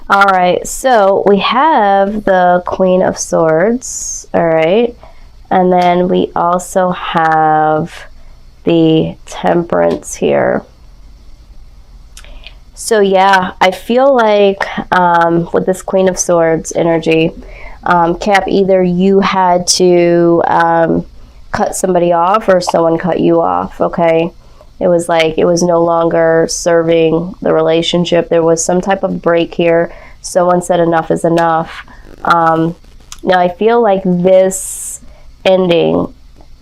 All right, so we have the Queen of Swords, all right, and then we also have the Temperance here. So yeah, I feel like with this Queen of Swords energy, Cap, either you had to cut somebody off or someone cut you off, okay? It was like it was no longer serving the relationship. There was some type of break here. Someone said enough is enough. Now, I feel like this ending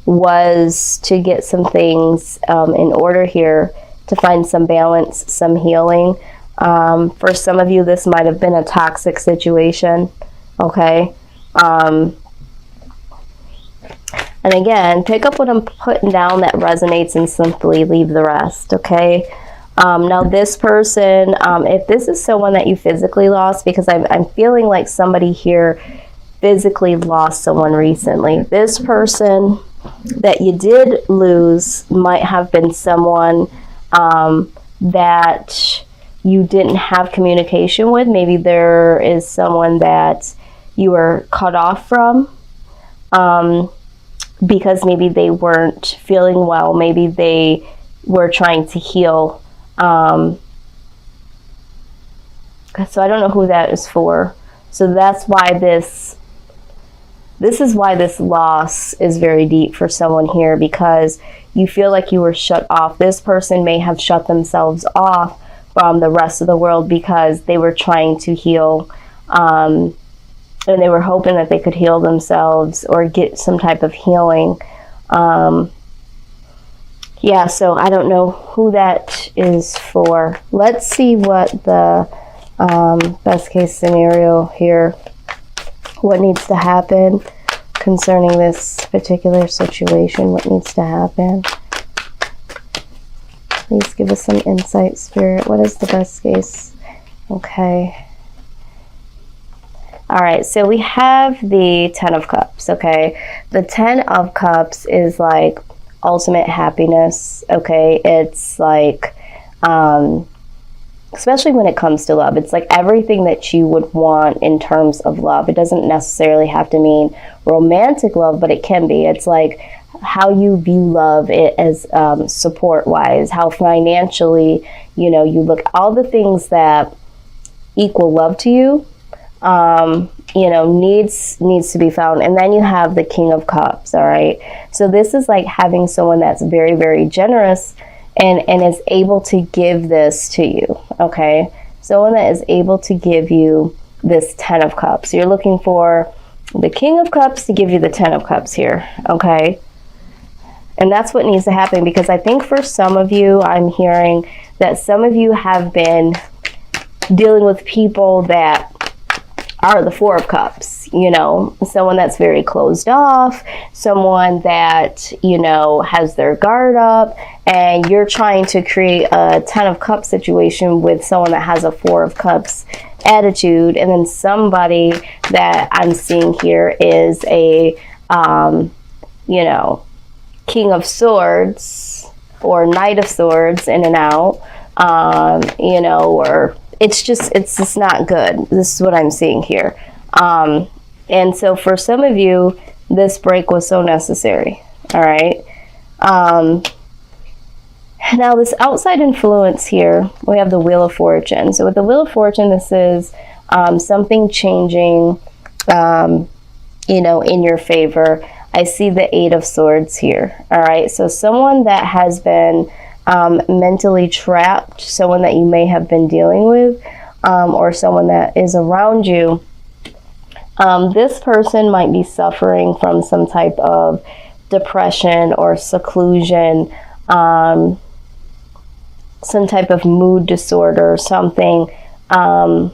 was to get some things in order here, to find some balance, some healing. For some of you, this might have been a toxic situation, okay? And again, pick up what I'm putting down that resonates and simply leave the rest, okay? Now this person, if this is someone that you physically lost, because I'm feeling like somebody here physically lost someone recently. This person that you did lose might have been someone that you didn't have communication with. Maybe there is someone that you were cut off from. Because maybe they weren't feeling well, maybe they were trying to heal. So I don't know who that is for. So that's why this is why this loss is very deep for someone here, because you feel like you were shut off. This person may have shut themselves off from the rest of the world because they were trying to heal. And they were hoping that they could heal themselves or get some type of healing. Yeah, so I don't know who that is for. Let's see what the best case scenario here, what needs to happen concerning this particular situation, what needs to happen. Please give us some insight, Spirit. What is the best case? Okay. All right, so we have the Ten of Cups, okay? The Ten of Cups is like ultimate happiness, okay? It's like, especially when it comes to love, it's like everything that you would want in terms of love. It doesn't necessarily have to mean romantic love, but it can be. It's like how you view love it as support-wise, how financially, you know, you look, all the things that equal love to you, you know, needs to be found. And then you have the King of Cups, all right? So this is like having someone that's very, very generous and is able to give this to you, okay? Someone that is able to give you this Ten of Cups. You're looking for the King of Cups to give you the Ten of Cups here, okay? And that's what needs to happen, because I think for some of you, I'm hearing that some of you have been dealing with people that are the Four of Cups, you know, someone that's very closed off, someone that, you know, has their guard up, and you're trying to create a Ten of Cups situation with someone that has a Four of Cups attitude. And then somebody that I'm seeing here is a, you know, King of Swords or Knight of Swords, in and out, you know, or it's just not good. This is what I'm seeing here. And so for some of you, this break was so necessary. All right. Now this outside influence here, we have the Wheel of Fortune. So with the Wheel of Fortune, this is something changing, you know, in your favor. I see the Eight of Swords here. All right. So someone that has been mentally trapped, someone that you may have been dealing with, or someone that is around you, this person might be suffering from some type of depression or seclusion, some type of mood disorder or something. I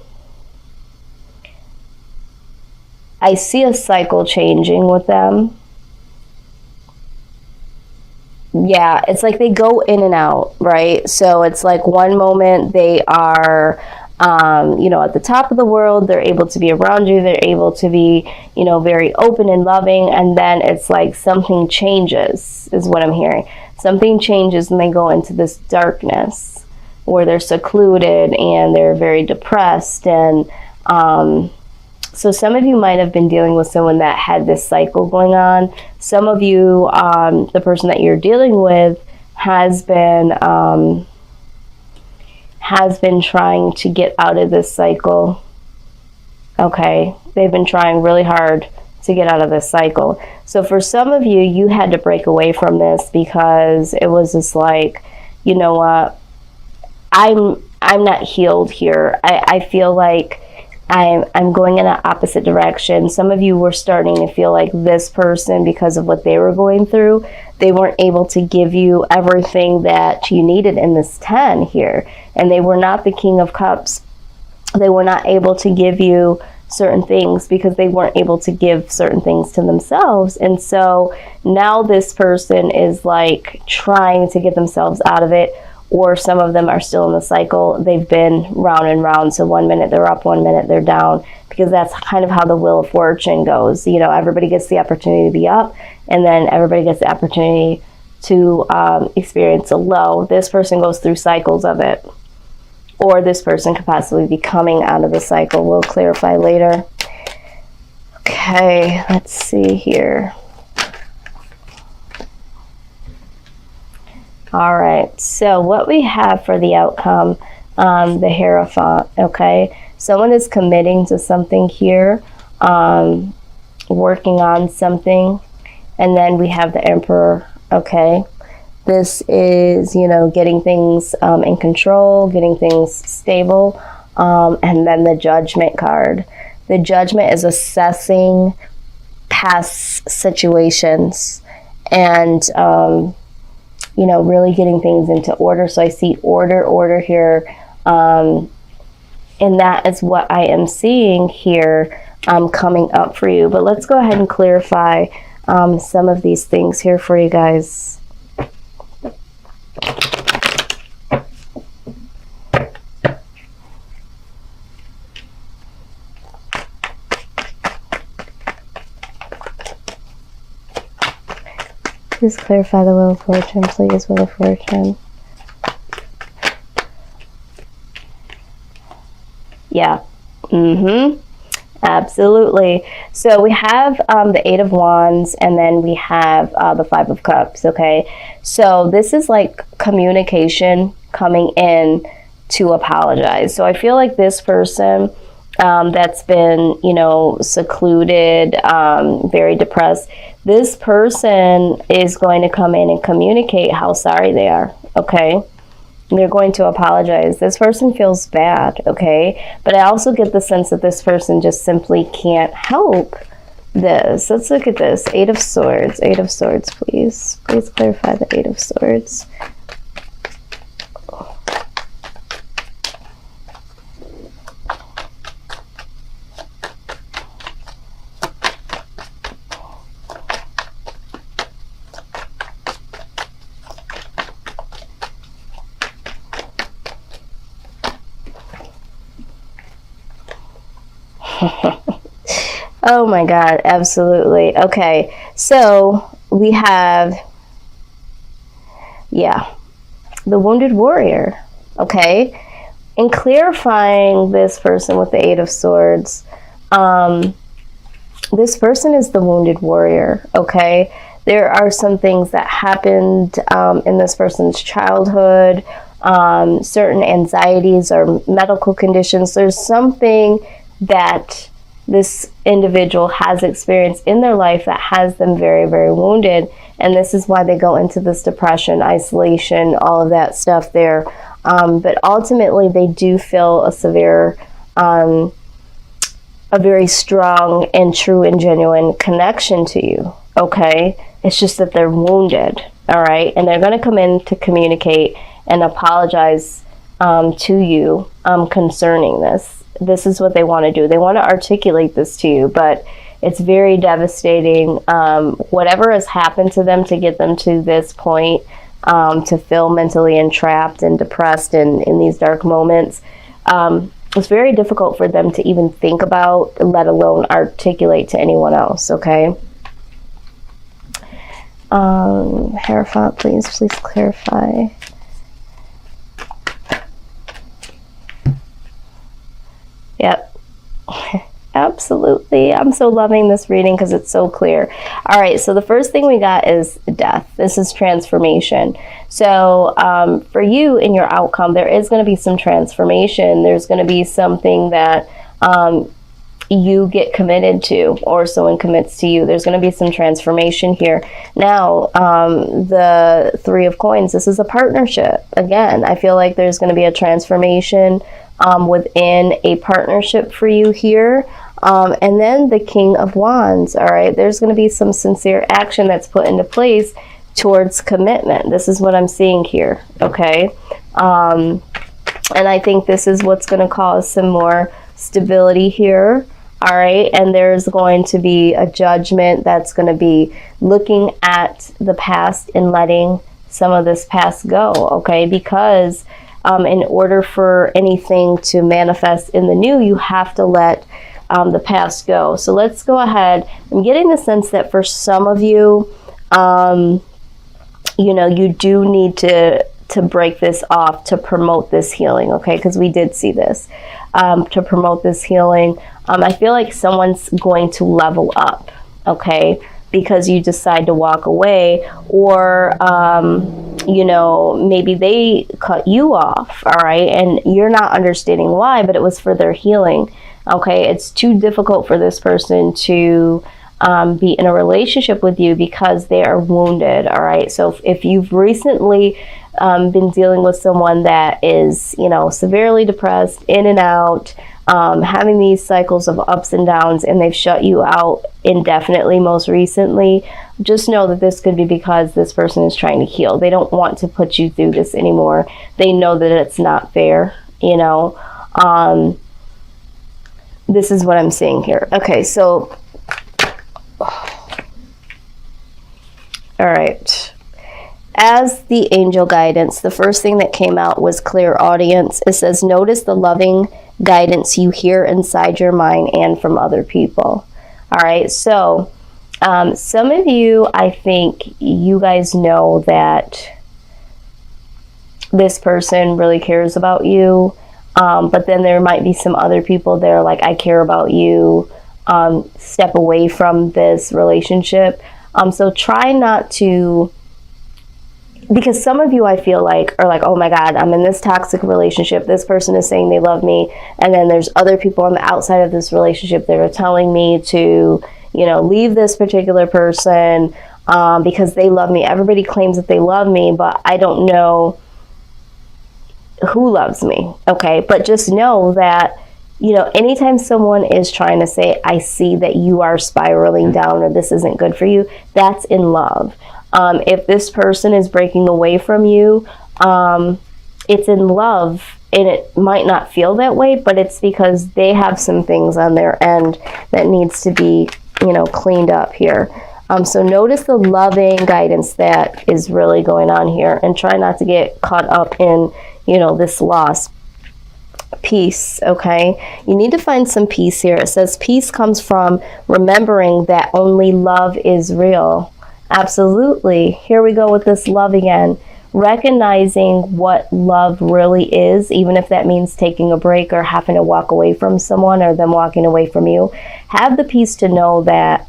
see a cycle changing with them. Yeah, it's like they go in and out, right? So it's like one moment they are, you know, at the top of the world, they're able to be around you, they're able to be, you know, very open and loving, and then it's like something changes, is what I'm hearing. Something changes and they go into this darkness. or they're secluded and they're very depressed. And so some of you might have been dealing with someone that had this cycle going on. Some of you, the person that you're dealing with has been trying to get out of this cycle. Okay, they've been trying really hard to get out of this cycle. So for some of you, you had to break away from this because it was just like, you know what, I'm not healed here. I feel like I'm going in an opposite direction. Some of you were starting to feel like this person, because of what they were going through, they weren't able to give you everything that you needed in this 10 here. And they were not the King of Cups. They were not able to give you certain things because they weren't able to give certain things to themselves. And so now this person is like trying to get themselves out of it, or some of them are still in the cycle. They've been round and round. So 1 minute they're up, 1 minute they're down, because that's kind of how the Wheel of Fortune goes. You know, everybody gets the opportunity to be up, and then everybody gets the opportunity to experience a low. This person goes through cycles of it, or this person could possibly be coming out of the cycle. We'll clarify later. Okay, let's see here. All right, so what we have for the outcome, the Hierophant, okay? Someone is committing to something here, working on something, and then we have the Emperor, okay? This is, you know, getting things in control, getting things stable, and then the Judgment card. The Judgment is assessing past situations and, you know, really getting things into order. So I see order here, and that is what I am seeing here coming up for you. But let's go ahead and clarify some of these things here for you guys. Please clarify the Wheel of Fortune, please, Wheel of Fortune. Yeah. Absolutely. So we have the 8 of Wands, and then we have the 5 of Cups, okay? So this is like communication coming in to apologize. So I feel like this person that's been, you know, secluded, very depressed, this person is going to come in and communicate how sorry they are, okay? They're going to apologize. This person feels bad, okay? But I also get the sense that this person just simply can't help this. Let's look at this. 8 of Swords. 8 of Swords, please. Please clarify the 8 of Swords. Oh my God, absolutely. Okay, so we have, yeah, the Wounded Warrior, okay? In clarifying this person with the 8 of Swords, this person is the Wounded Warrior, okay? There are some things that happened in this person's childhood, certain anxieties or medical conditions. There's something that this individual has experienced in their life that has them very, very wounded. And this is why they go into this depression, isolation, all of that stuff there. But ultimately, they do feel a severe, a very strong and true and genuine connection to you, okay? It's just that they're wounded, all right? And they're going to come in to communicate and apologize to you concerning this. This is what they want to do. They want to articulate this to you, but it's very devastating. Whatever has happened to them to get them to this point, to feel mentally entrapped and depressed in these dark moments, it's very difficult for them to even think about, let alone articulate to anyone else, okay? Hierophant, please clarify. Yep. Absolutely. I'm so loving this reading because it's so clear. All right, so the first thing we got is death. This is transformation. So for you in your outcome, there is going to be some transformation. There's going to be something that you get committed to, or someone commits to you. There's going to be some transformation here. Now, the Three of Coins, this is a partnership. Again, I feel like there's going to be a transformation within a partnership for you here. And then the King of Wands, all right? There's going to be some sincere action that's put into place towards commitment. This is what I'm seeing here, okay? And I think this is what's going to cause some more stability here, all right? And there's going to be a judgment that's going to be looking at the past and letting some of this past go, okay? Because in order for anything to manifest in the new, you have to let the past go. So let's go ahead. I'm getting the sense that for some of you, you know, you do need to break this off to promote this healing, okay? Because we did see this. To promote this healing, I feel like someone's going to level up, okay? Because you decide to walk away, or you know, maybe they cut you off, all right, and you're not understanding why, but it was for their healing, okay? It's too difficult for this person to be in a relationship with you because they are wounded, all right? So if you've recently been dealing with someone that is, you know, severely depressed, in and out, having these cycles of ups and downs, and they've shut you out indefinitely most recently, just know that this could be because this person is trying to heal. They don't want to put you through this anymore. They know that it's not fair, you know. This is what I'm seeing here. Okay, so all right. As the angel guidance, the first thing that came out was clear audience. It says, notice the loving guidance you hear inside your mind and from other people. All right, so some of you, I think you guys know that this person really cares about you, but then there might be some other people that are like, I care about you, step away from this relationship. So try not to, because some of you, I feel like, are like, oh my God, I'm in this toxic relationship. This person is saying they love me. And then there's other people on the outside of this relationship that are telling me to, you know, leave this particular person because they love me. Everybody claims that they love me, but I don't know who loves me. Okay. But just know that, you know, anytime someone is trying to say, I see that you are spiraling down or this isn't good for you, that's in love. If this person is breaking away from you, it's in love, and it might not feel that way, but it's because they have some things on their end that needs to be, you know, cleaned up here. So notice the loving guidance that is really going on here, and try not to get caught up in, you know, this loss. Peace, okay? You need to find some peace here. It says peace comes from remembering that only love is real. Absolutely. Here we go with this love again. Recognizing what love really is, even if that means taking a break or having to walk away from someone or them walking away from you. Have the peace to know that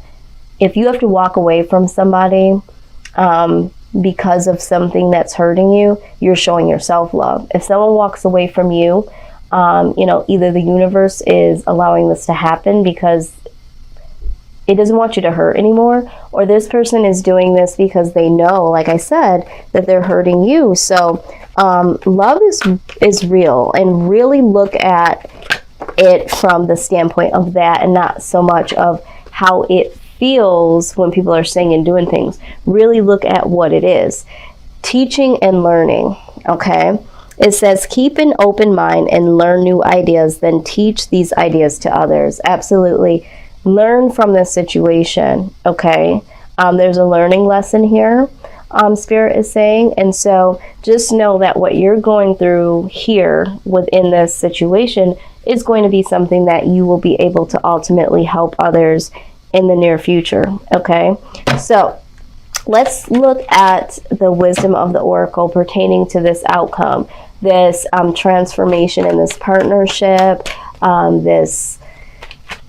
if you have to walk away from somebody because of something that's hurting you, you're showing yourself love. If someone walks away from you, you know, either the universe is allowing this to happen because it doesn't want you to hurt anymore, or this person is doing this because they know, like I said, that they're hurting you. So love is real, and really look at it from the standpoint of that and not so much of how it feels when people are saying and doing things. Really look at what it is. Teaching and learning, okay? It says, keep an open mind and learn new ideas, then teach these ideas to others. Absolutely. Learn from this situation, okay? There's a learning lesson here, Spirit is saying. And so just know that what you're going through here within this situation is going to be something that you will be able to ultimately help others in the near future, okay? So let's look at the wisdom of the oracle pertaining to this outcome, this transformation in this partnership. this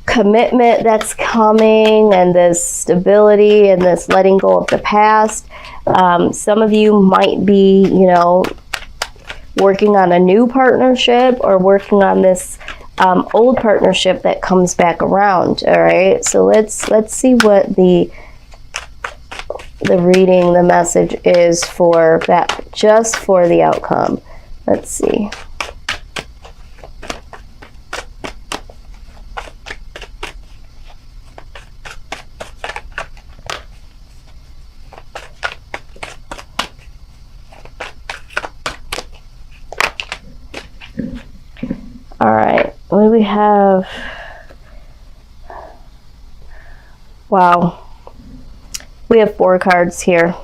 commitment that's coming, and this stability, and this letting go of the past. Some of you might be, you know, working on a new partnership, or working on this old partnership that comes back around. All right, so let's see what the reading, the message is for that, just for the outcome. Let's see. All right, what do we have? Wow, we have 4 cards here.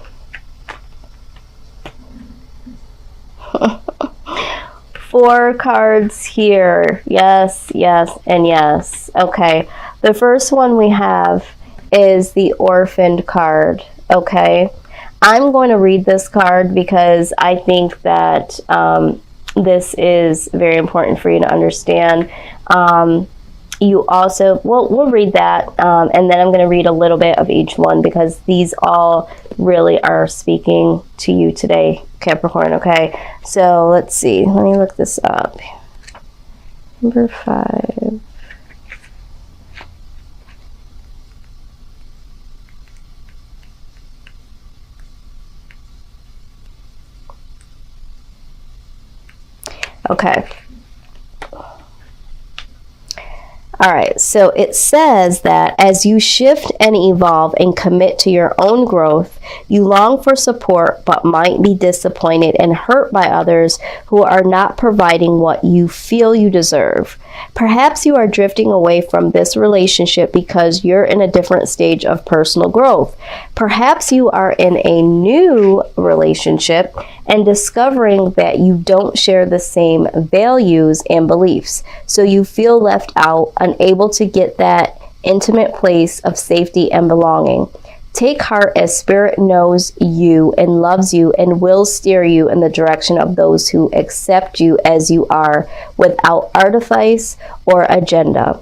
4 cards here. Yes, yes, and yes. Okay, the first one we have is the orphaned card. Okay, I'm going to read this card because I think that this is very important for you to understand. You also, we'll read that, and then I'm going to read a little bit of each one, because these all really are speaking to you today, Capricorn. Okay, so let's see. Let me look this up. Number 5. Okay. All right, so it says that as you shift and evolve and commit to your own growth, you long for support but might be disappointed and hurt by others who are not providing what you feel you deserve. Perhaps you are drifting away from this relationship because you're in a different stage of personal growth. Perhaps you are in a new relationship and discovering that you don't share the same values and beliefs, so you feel left out, unable to get that intimate place of safety and belonging. Take heart, as Spirit knows you and loves you and will steer you in the direction of those who accept you as you are, without artifice or agenda.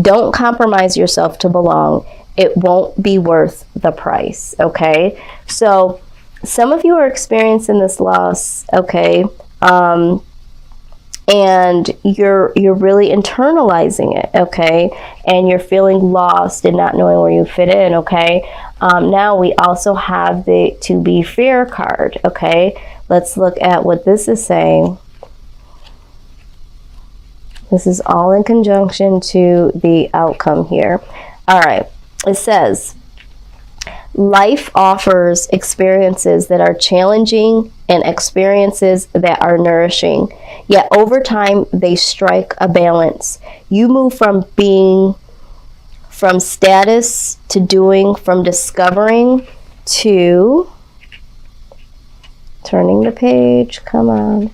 Don't compromise yourself to belong. It won't be worth the price. Okay, so some of you are experiencing this loss. Okay, and you're really internalizing it. Okay, and you're feeling lost and not knowing where you fit in. Okay, now we also have the To Be Fair card. Okay, let's look at what this is saying. This is all in conjunction to the outcome here. All right, it says, life offers experiences that are challenging and experiences that are nourishing. Yet over time, they strike a balance. You move from status to doing, from discovering to turning the page. Come on.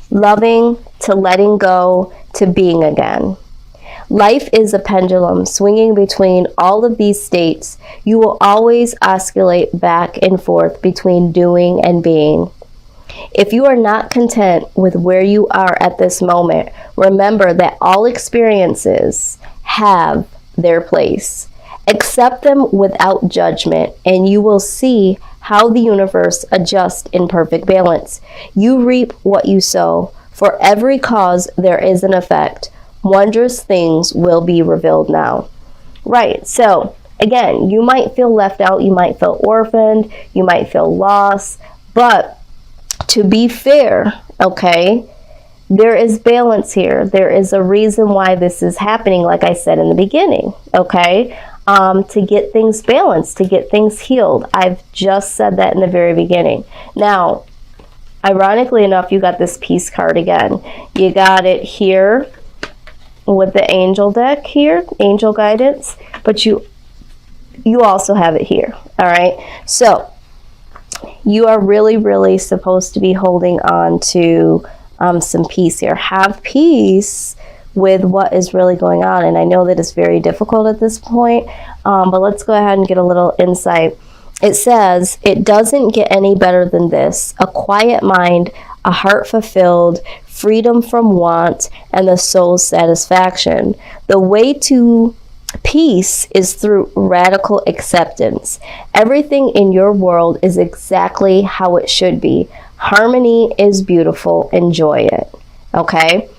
Loving to letting go to being again. Life is a pendulum swinging between all of these states. You will always oscillate back and forth between doing and being. If you are not content with where you are at this moment, remember that all experiences have their place. Accept them without judgment, and you will see how the universe adjusts in perfect balance. You reap what you sow. For every cause, there is an effect. Wondrous things will be revealed now. Right, so again, you might feel left out, you might feel orphaned, you might feel lost, but to be fair, okay, there is balance here. There is a reason why this is happening, like I said in the beginning, okay, to get things balanced, to get things healed. I've just said that in the very beginning. Now, ironically enough, you got this Peace card again. You got it here with the angel deck here, angel guidance, but you also have it here. All right, so you are really supposed to be holding on to some peace here. Have peace with what is really going on, and I know that it's very difficult at this point, but let's go ahead and get a little insight. It says, it doesn't get any better than this. A quiet mind, a heart fulfilled, freedom from want, and the soul's satisfaction. The way to peace is through radical acceptance. Everything in your world is exactly how it should be. Harmony is beautiful. Enjoy it. Okay?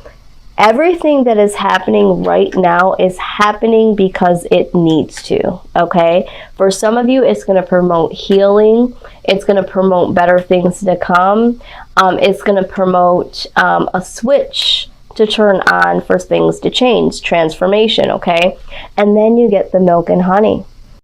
Everything that is happening right now is happening because it needs to, okay? For some of you, it's going to promote healing. It's going to promote better things to come. It's going to promote a switch to turn on for things to change, transformation, okay? And then you get the milk and honey.